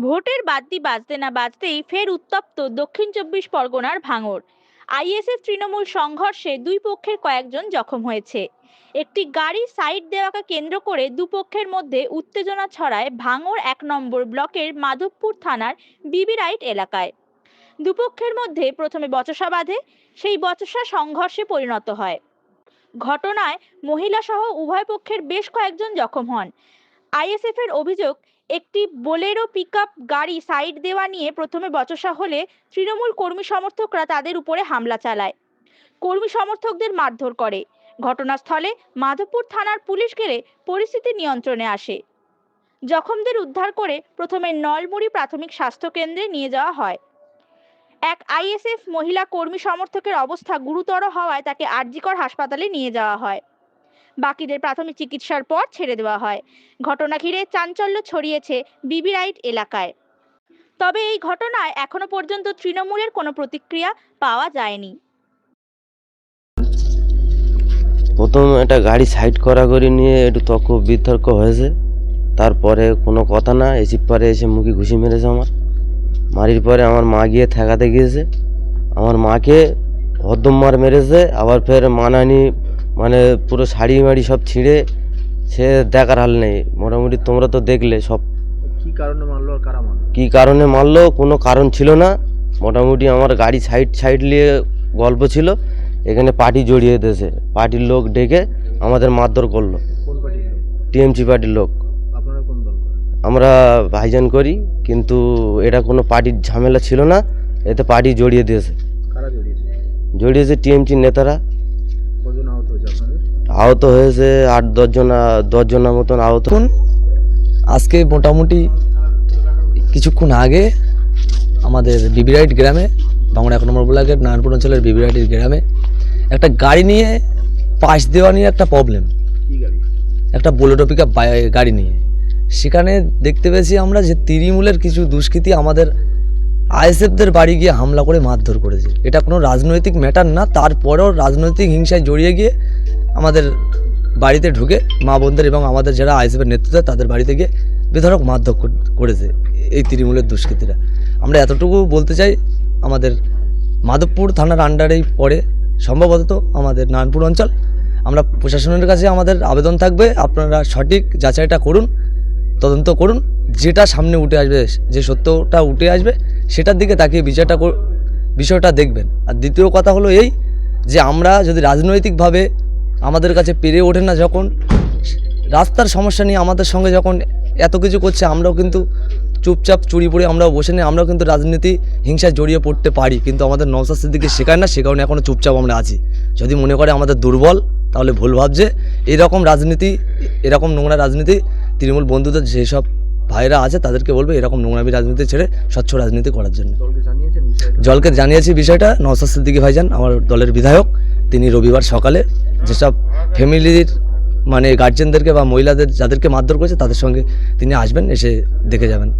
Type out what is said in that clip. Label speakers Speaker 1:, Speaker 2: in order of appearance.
Speaker 1: ভোটের বাদ্যি বাজতে না বাজতেই ফের উত্তপ্ত দক্ষিণ চব্বিশ পরগনার ভাঙড়। আইএসএফ তৃণমূল সংঘর্ষে দুই পক্ষের কয়েকজন জখম হয়েছে। একটি গাড়ি সাইড দেওয়াকে কেন্দ্র করে দুপক্ষের মধ্যে উত্তেজনা ছড়ায় ভাঙড় 1 নম্বর ব্লকের মাধবপুর থানার বিবিরাইট এলাকায়। দুপক্ষের মধ্যে প্রথমে বচসা বাঁধে, সেই বচসা সংঘর্ষে পরিণত হয়। ঘটনায় মহিলা সহ উভয় পক্ষের বেশ কয়েকজন জখম হন। আইএসএফ এর অভিযোগ, একটি বোলেরো পিকআপ গাড়ি সাইড দেওয়া নিয়ে প্রথমে বচসা হলে তৃণমূল কর্মী সমর্থকরা তাদের উপরে হামলা চালায়, কর্মী সমর্থকদের মারধর করে। ঘটনাস্থলে মাধবপুর থানার পুলিশ গেলে পরিস্থিতি নিয়ন্ত্রণে আসে। জখমদের উদ্ধার করে প্রথমে নলমুড়ি প্রাথমিক স্বাস্থ্য কেন্দ্রে নিয়ে যাওয়া হয়। এক আইএসএফ মহিলা কর্মী সমর্থকের অবস্থা গুরুতর হওয়ায় তাকে আরজিকর হাসপাতালে নিয়ে যাওয়া হয়। বাকিদের প্রাথমিক চিকিৎসার পর ছেড়ে দেওয়া হয়। ঘটনা ঘিরে চাঞ্চল্য ছড়িয়েছে বিবিরাইট এলাকায়। তবে এই ঘটনায় এখনো পর্যন্ত তৃণমূলের কোনো প্রতিক্রিয়া পাওয়া যায়নি।
Speaker 2: প্রথম একটা গাড়ি সাইড করাকরি নিয়ে একটু তর্ক বিতর্ক হয়েছে, তারপরে কোনো কথা না, এসির পরে এসে মুখে ঘুষি মেরেছে। মারির পরে আমার মা গিয়ে ঠেকাতে গিয়েছে, আমার মাকে হদ্দম মার মেরেছে। আবার ফের মানানি মানে পুরো শাড়ি মাড়ি সব ছিঁড়ে, সে দেখার হাল নেই। মোটামুটি তোমরা তো দেখলে সব।
Speaker 3: কি কারণে মারলো আর কারা মারলো?
Speaker 2: কী কারণে মারলো কোনো কারণ ছিল না। মোটামুটি আমার গাড়ি সাইড নিয়ে গল্প ছিল, এখানে পার্টি জড়িয়ে দিয়েছে। পার্টির লোক ডেকে আমাদের মারধর করলো।
Speaker 3: কোন পার্টির লোক?
Speaker 2: টিএমসি পার্টির লোক।
Speaker 3: আপনারা কোন দল করেন?
Speaker 2: আমরা ভাইজান করি, কিন্তু এটা কোনো পার্টির ঝামেলা ছিল না, এতে পার্টি জড়িয়ে দিয়েছে।
Speaker 3: কারা
Speaker 2: জড়িয়েছে টিএমসি নেতারা।
Speaker 3: কজন আহত হয়েছে আপনাদের?
Speaker 2: আহত হয়েছে 8-10 জনের মতন আহত।
Speaker 4: আজকে মোটামুটি কিছুক্ষণ আগে আমাদের বিবিরাইট গ্রামে, ভাঙড় 1 নম্বর ব্লকের নারায়ণপুর অঞ্চলের বিবিরাইটের গ্রামে একটা গাড়ি নিয়ে পাশ দেওয়া নিয়ে একটা প্রবলেম।
Speaker 3: কি গাড়ি?
Speaker 4: একটা বোলেরো পিকআপ গাড়ি নিয়ে সেখানে দেখতে পেয়েছি আমরা যে তৃণমূলের কিছু দুষ্কৃতী আমাদের আইএসএফদের বাড়ি গিয়ে হামলা করে মারধর করেছে। এটা কোনো রাজনৈতিক ম্যাটার না, তারপরেও রাজনৈতিক হিংসায় জড়িয়ে গিয়ে আমাদের বাড়িতে ঢুকে মা বোনদের এবং আমাদের যারা আইএসএফের নেতৃত্ব তাদের বাড়িতে গিয়ে বেধড়ক মারধর করেছে এই তৃণমূলের দুষ্কৃতীরা। আমরা এতটুকু বলতে চাই, আমাদের মাধবপুর থানার আন্ডারেই পড়ে সম্ভবত আমাদের নারায়ণপুর অঞ্চল। আমরা প্রশাসনের কাছে আমাদের আবেদন থাকবে, আপনারা সঠিক যাচাইটা করুন, তদন্ত করুন, যেটা সামনে উঠে আসবে, যে সত্যটা উঠে আসবে সেটার দিকে তাকিয়ে বিষয়টা দেখবেন। আর দ্বিতীয় কথা হলো এই যে আমরা যদি রাজনৈতিকভাবে আমাদের কাছে পেরে ওঠে না, যখন রাস্তার সমস্যা নিয়ে আমাদের সঙ্গে যখন এত কিছু করছে, আমরাও কিন্তু চুপচাপ চুরি পড়ে আমরাও বসে নেই। আমরাও কিন্তু রাজনীতি হিংসায় জড়িয়ে পড়তে পারি, কিন্তু আমাদের নওশাদ সিদ্দিকী শেখায় না, সে কারণে এখনও চুপচাপ আমরা আছি। যদি মনে করে আমাদের দুর্বল, তাহলে ভুল ভাবছে। এরকম রাজনীতি, এরকম নোংরা রাজনীতি তৃণমূল বন্ধুদের যেসব ভাইরা আছে তাদেরকে বলবে এরকম নোংরামি রাজনীতি ছেড়ে স্বচ্ছ রাজনীতি করার জন্য। জলকে জানিয়েছি বিষয়টা। নওশাদ সিদ্দিকী ভাইজান আমার দলের বিধায়ক, তিনি রবিবার সকালে যেসব ফ্যামিলির মানে গার্জেনদেরকে বা মহিলাদের যাদেরকে মারধর করেছে তাদের সঙ্গে তিনি আসবেন, এসে দেখে যাবেন।